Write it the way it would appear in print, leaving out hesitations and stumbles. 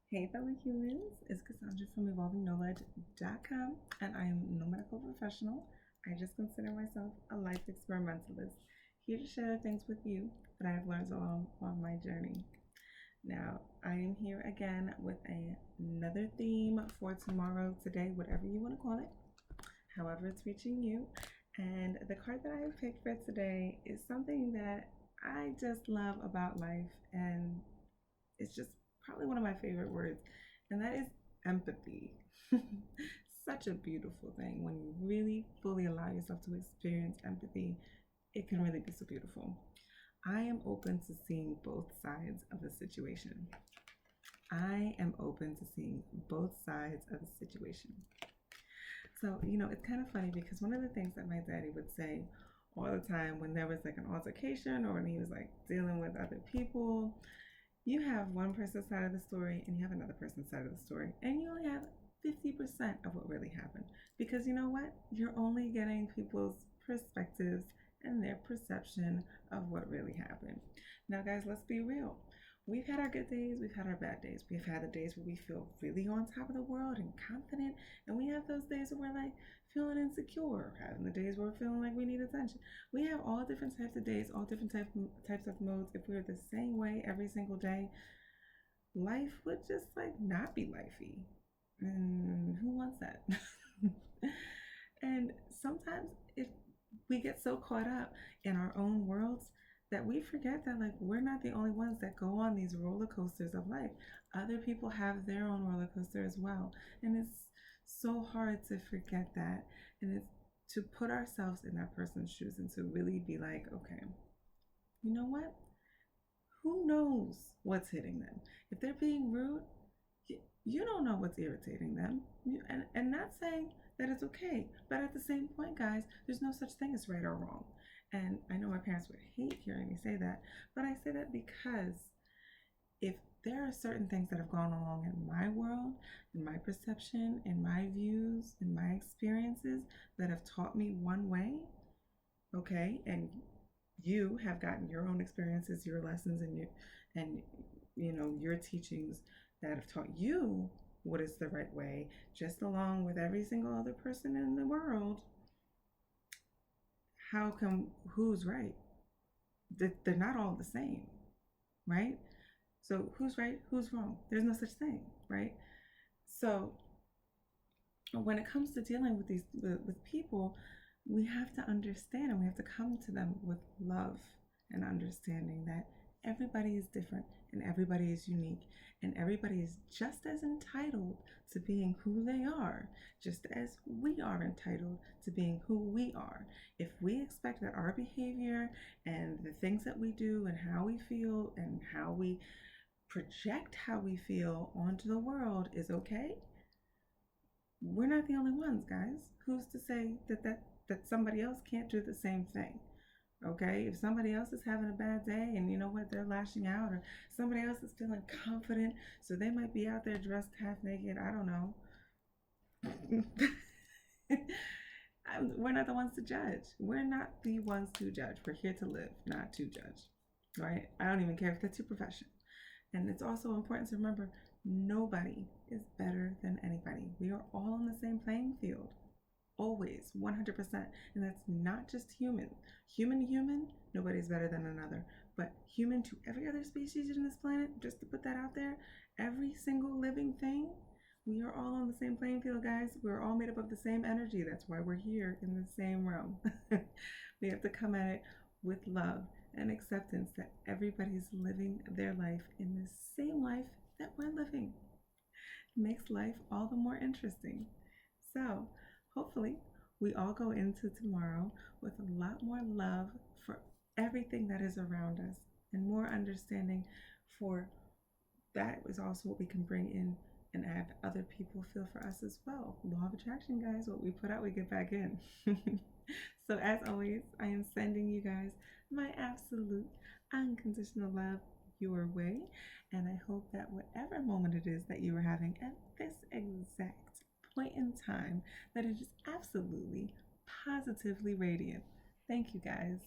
Hey fellow humans, it's Cassandra from evolvingknowledge.com and I am no medical professional. I just consider myself a life experimentalist, here to share things with you that I've learned along on my journey. Now, I am here again with another theme for tomorrow, today, whatever you want to call it, however it's reaching you. And the card that I picked for today is something that I just love about life, and it's just probably one of my favorite words, and that is empathy. Such a beautiful thing when you really fully allow yourself to experience empathy. It can really be so beautiful. I am open to seeing both sides of the situation. I am open to seeing both sides of the situation. So, it's kind of funny because one of the things that my daddy would say all the time when there was like an altercation or when he was like dealing with other people, you have one person's side of the story and you have another person's side of the story, and you only have 50% of what really happened. Because you know what? You're only getting people's perspectives and their perception of what really happened. Now, guys, let's be real. We've had our good days, we've had our bad days. We've had the days where we feel really on top of the world and confident, and we have those days where we're like feeling insecure, having the days where we're feeling like we need attention. We have all different types of days, all different types of modes. If we were the same way every single day, life would just like not be lifey. And who wants that? And sometimes if we get so caught up in our own worlds that we forget that like we're not the only ones that go on these roller coasters of life. Other people have their own roller coaster as well. And it's so hard to forget that. And it's to put ourselves in that person's shoes and to really be like, okay, you know what? Who knows what's hitting them? If they're being rude, you don't know what's irritating them. And not saying that it's okay, but at the same point, guys, there's no such thing as right or wrong. And I know my parents would hate hearing me say that, but I say that because if there are certain things that have gone along in my world, in my perception, in my views, in my experiences that have taught me one way, okay, and you have gotten your own experiences, your lessons, and your teachings that have taught you what is the right way, just along with every single other person in the world. How come who's right? They're not all the same, right? So who's right, who's wrong? There's no such thing, right? So when it comes to dealing with these with people, we have to understand and we have to come to them with love and understanding that everybody is different and everybody is unique and everybody is just as entitled to being who they are, just as we are entitled to being who we are. If we expect that our behavior and the things that we do and how we feel and how we project how we feel onto the world is okay, we're not the only ones, guys. Who's to say that somebody else can't do the same thing? Okay, if somebody else is having a bad day and you know what, they're lashing out, or somebody else is feeling confident, so they might be out there dressed half naked, I don't know. We're not the ones to judge. We're not the ones to judge. We're here to live, not to judge, right? I don't even care if that's your profession. And it's also important to remember nobody is better than anybody. We are all on the same playing field. Always, 100%. And that's not just human. Human to human, nobody's better than another. But human to every other species in this planet, just to put that out there, every single living thing, we are all on the same playing field, guys. We're all made up of the same energy. That's why we're here in the same realm. We have to come at it with love and acceptance that everybody's living their life in the same life that we're living. It makes life all the more interesting. So, hopefully, we all go into tomorrow with a lot more love for everything that is around us and more understanding for that is also what we can bring in and have other people feel for us as well. Law of attraction, guys. What we put out, we get back in. So, as always, I am sending you guys my absolute unconditional love your way. And I hope that whatever moment it is that you are having at this exact point in time, that it is absolutely, positively radiant. Thank you, guys.